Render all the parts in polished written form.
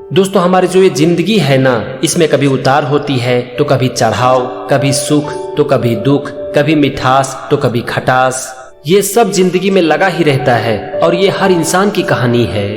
दोस्तों हमारी जो ये जिंदगी है ना, इसमें कभी उतार होती है तो कभी चढ़ाव, कभी सुख तो कभी दुख, कभी मिठास तो कभी खटास। ये सब जिंदगी में लगा ही रहता है और ये हर इंसान की कहानी है।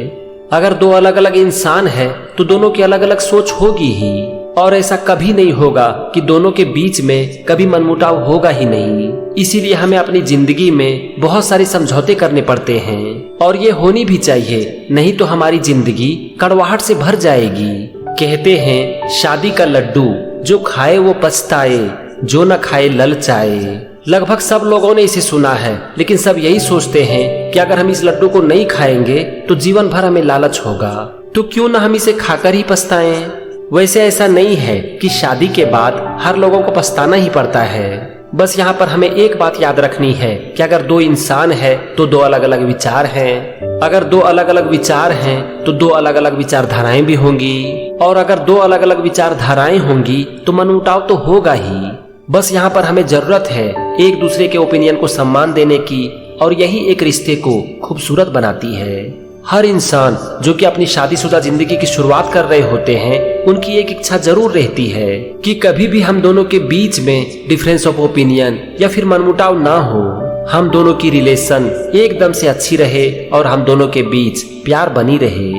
अगर दो अलग अलग इंसान है तो दोनों की अलग अलग सोच होगी ही, और ऐसा कभी नहीं होगा कि दोनों के बीच में कभी मनमुटाव होगा ही नहीं। इसीलिए हमें अपनी जिंदगी में बहुत सारे समझौते करने पड़ते हैं और ये होनी भी चाहिए, नहीं तो हमारी जिंदगी कड़वाहट से भर जाएगी। कहते हैं शादी का लड्डू जो खाए वो पछताए, जो न खाए ललचाए। लगभग सब लोगों ने इसे सुना है, लेकिन सब यही सोचते हैं कि अगर हम इस लड्डू को नहीं खाएंगे तो जीवन भर हमें लालच होगा, तो क्यों न हम इसे खाकर ही पछताएं। वैसे ऐसा नहीं है कि शादी के बाद हर लोगों को पछताना ही पड़ता है। बस यहाँ पर हमें एक बात याद रखनी है कि अगर दो इंसान है तो दो अलग अलग विचार हैं। अगर दो अलग अलग विचार हैं तो दो अलग अलग विचारधाराएं भी होंगी, और अगर दो अलग अलग विचारधाराएं होंगी तो मनमुटाव तो होगा ही। बस यहाँ पर हमें जरूरत है एक दूसरे के ओपिनियन को सम्मान देने की, और यही एक रिश्ते को खूबसूरत बनाती है। हर इंसान जो कि अपनी शादीशुदा जिंदगी की शुरुआत कर रहे होते हैं, उनकी एक इच्छा जरूर रहती है कि कभी भी हम दोनों के बीच में डिफरेंस ऑफ ओपिनियन या फिर मनमुटाव ना हो। हम दोनों की रिलेशन एकदम से अच्छी रहे और हम दोनों के बीच प्यार बनी रहे।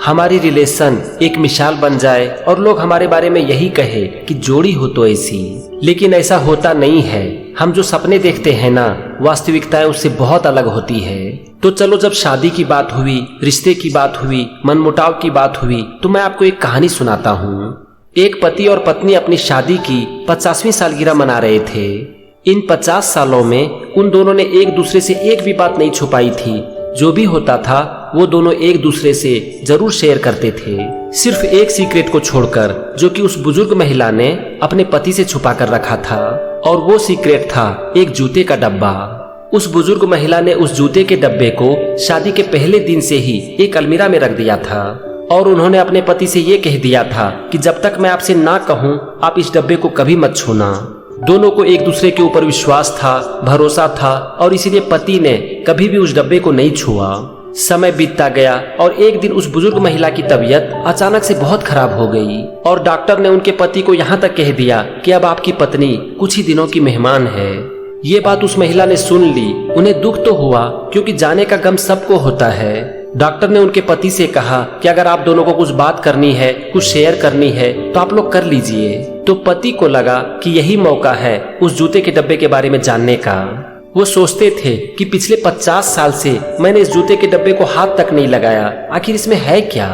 हमारी रिलेशन एक मिसाल बन जाए और लोग हमारे बारे में यही कहे कि जोड़ी हो तो ऐसी। लेकिन ऐसा होता नहीं है। हम जो सपने देखते हैं ना, वास्तविकताएं उससे बहुत अलग होती है। तो चलो, जब शादी की बात हुई, रिश्ते की बात हुई, मनमुटाव की बात हुई, तो मैं आपको एक कहानी सुनाता हूँ। एक पति और पत्नी अपनी शादी की 50वीं सालगिरह मना रहे थे। इन 50 सालों में उन दोनों ने एक दूसरे से एक भी बात नहीं छुपाई थी। जो भी होता था वो दोनों एक दूसरे से जरूर शेयर करते थे, सिर्फ एक सीक्रेट को छोड़कर, जो कि उस बुजुर्ग महिला ने अपने पति से छुपा कर रखा था। और वो सीक्रेट था एक जूते का डब्बा। उस बुजुर्ग महिला ने उस जूते के डब्बे को शादी के पहले दिन से ही एक अलमीरा में रख दिया था, और उन्होंने अपने पति से ये कह दिया था कि जब तक मैं आपसे ना कहूँ आप इस डब्बे को कभी मत छूना। दोनों को एक दूसरे के ऊपर विश्वास था, भरोसा था, और इसीलिए पति ने कभी भी उस डब्बे को नहीं छुआ। समय बीतता गया और एक दिन उस बुजुर्ग महिला की तबीयत अचानक से बहुत खराब हो गई, और डॉक्टर ने उनके पति को यहाँ तक कह दिया कि अब आपकी पत्नी कुछ ही दिनों की मेहमान है। ये बात उस महिला ने सुन ली। उन्हें दुख तो हुआ, क्योंकि जाने का गम सबको होता है। डॉक्टर ने उनके पति से कहा कि अगर आप दोनों को कुछ बात करनी है, कुछ शेयर करनी है, तो आप लोग कर लीजिए। तो पति को लगा कि यही मौका है उस जूते के डब्बे के बारे में जानने का। वो सोचते थे कि पिछले 50 साल से मैंने इस जूते के डब्बे को हाथ तक नहीं लगाया, आखिर इसमें है क्या।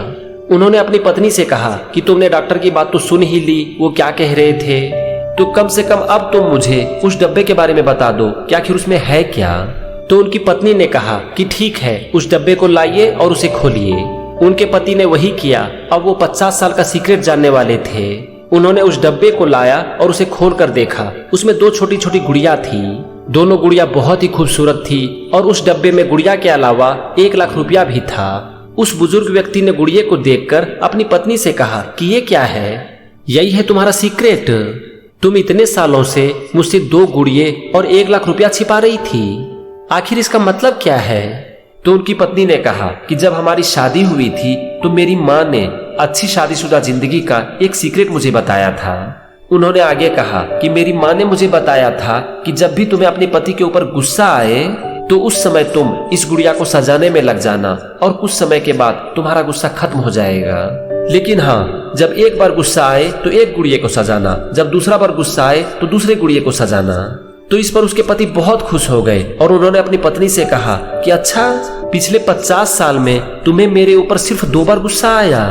उन्होंने अपनी पत्नी से कहा कि तुमने डॉक्टर की बात तो सुन ही ली, वो क्या कह रहे थे, तो कम से कम अब तुम मुझे उस डब्बे के बारे में बता दो कि आखिर उसमें है क्या। तो उनकी पत्नी ने कहा कि ठीक है, उस डब्बे को लाइए और उसे खोलिए। उनके पति ने वही किया। अब वो 50 साल का सीक्रेट जानने वाले थे। उन्होंने उस डब्बे को लाया और उसे खोल कर देखा। उसमें 2 छोटी छोटी गुड़िया थी। दोनों गुड़िया बहुत ही खूबसूरत थी, और उस डब्बे में गुड़िया के अलावा 1 लाख रुपया भी था। उस बुजुर्ग व्यक्ति ने गुड़िया को देखकर अपनी पत्नी से कहा कि ये क्या है, यही है तुम्हारा सीक्रेट। तुम इतने सालों से मुझसे 2 गुड़िये और 1 लाख रुपया छिपा रही थी, आखिर इसका मतलब क्या है। तो उनकी पत्नी ने कहा कि जब हमारी शादी हुई थी तो मेरी माँ ने अच्छी शादीशुदा जिंदगी का एक सीक्रेट मुझे बताया था। उन्होंने आगे कहा कि मेरी माँ ने मुझे बताया था कि जब भी तुम्हें अपने पति के ऊपर गुस्सा आए तो उस समय तुम इस गुड़िया को सजाने में लग जाना, और कुछ समय के बाद तुम्हारा गुस्सा खत्म हो जाएगा। लेकिन हाँ, जब एक बार गुस्सा आए तो एक गुड़िया को सजाना, जब दूसरा बार गुस्सा आए तो दूसरे गुड़िया को सजाना। तो इस पर उसके पति बहुत खुश हो गए, और उन्होंने अपनी पत्नी से कहा कि अच्छा, पिछले 50 साल में तुम्हें मेरे ऊपर सिर्फ 2 बार गुस्सा आया।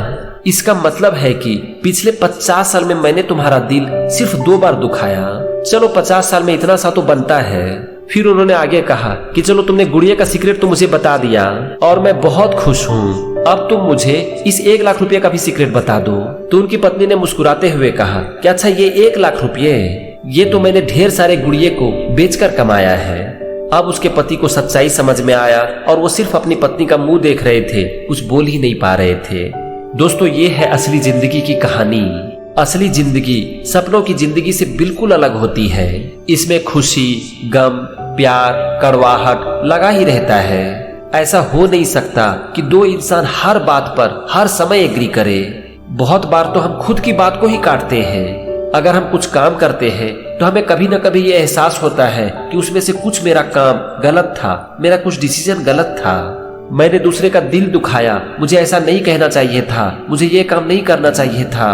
इसका मतलब है कि पिछले 50 साल में मैंने तुम्हारा दिल सिर्फ 2 बार दुखाया। चलो, 50 साल में इतना सा तो बनता है। फिर उन्होंने आगे कहा कि चलो, तुमने गुड़िया का सीक्रेट तो मुझे बता दिया और मैं बहुत खुश हूँ। अब तुम मुझे इस 1 लाख रुपये का भी सीक्रेट बता दो। तो उनकी पत्नी ने मुस्कुराते हुए कहा कि अच्छा, ये 1 लाख रुपये, ये तो मैंने ढेर सारे गुड़िये को बेचकर कमाया है। अब उसके पति को सच्चाई समझ में आया, और वो सिर्फ अपनी पत्नी का मुंह देख रहे थे, कुछ बोल ही नहीं पा रहे थे। दोस्तों, ये है असली जिंदगी की कहानी। असली जिंदगी सपनों की जिंदगी से बिल्कुल अलग होती है। इसमें खुशी, गम, प्यार, कड़वाहट लगा ही रहता है। ऐसा हो नहीं सकता कि 2 इंसान हर बात पर हर समय एग्री करे। बहुत बार तो हम खुद की बात को ही काटते हैं। अगर हम कुछ काम करते हैं तो हमें कभी ना कभी ये एहसास होता है कि उसमें से कुछ मेरा काम गलत था, मेरा कुछ डिसीजन गलत था, मैंने दूसरे का दिल दुखाया, मुझे ऐसा नहीं कहना चाहिए था, मुझे ये काम नहीं करना चाहिए था।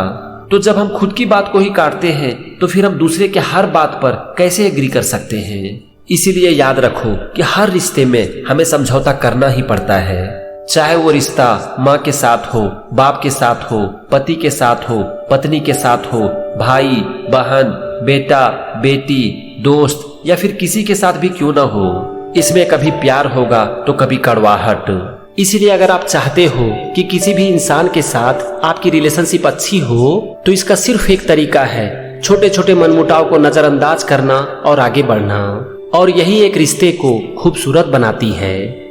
तो जब हम खुद की बात को ही काटते हैं तो फिर हम दूसरे के हर बात पर कैसे एग्री कर सकते हैं। इसीलिए याद रखो कि हर रिश्ते में हमें समझौता करना ही पड़ता है, चाहे वो रिश्ता माँ के साथ हो, बाप के साथ हो, पति के साथ हो, पत्नी के साथ हो, भाई बहन, बेटा बेटी, दोस्त या फिर किसी के साथ भी क्यों ना हो। इसमें कभी प्यार होगा तो कभी कड़वाहट। इसलिए अगर आप चाहते हो कि किसी भी इंसान के साथ आपकी रिलेशनशिप अच्छी हो तो इसका सिर्फ एक तरीका है, छोटे छोटे मनमुटाव को नजरअंदाज करना और आगे बढ़ना। और यही एक रिश्ते को खूबसूरत बनाती है।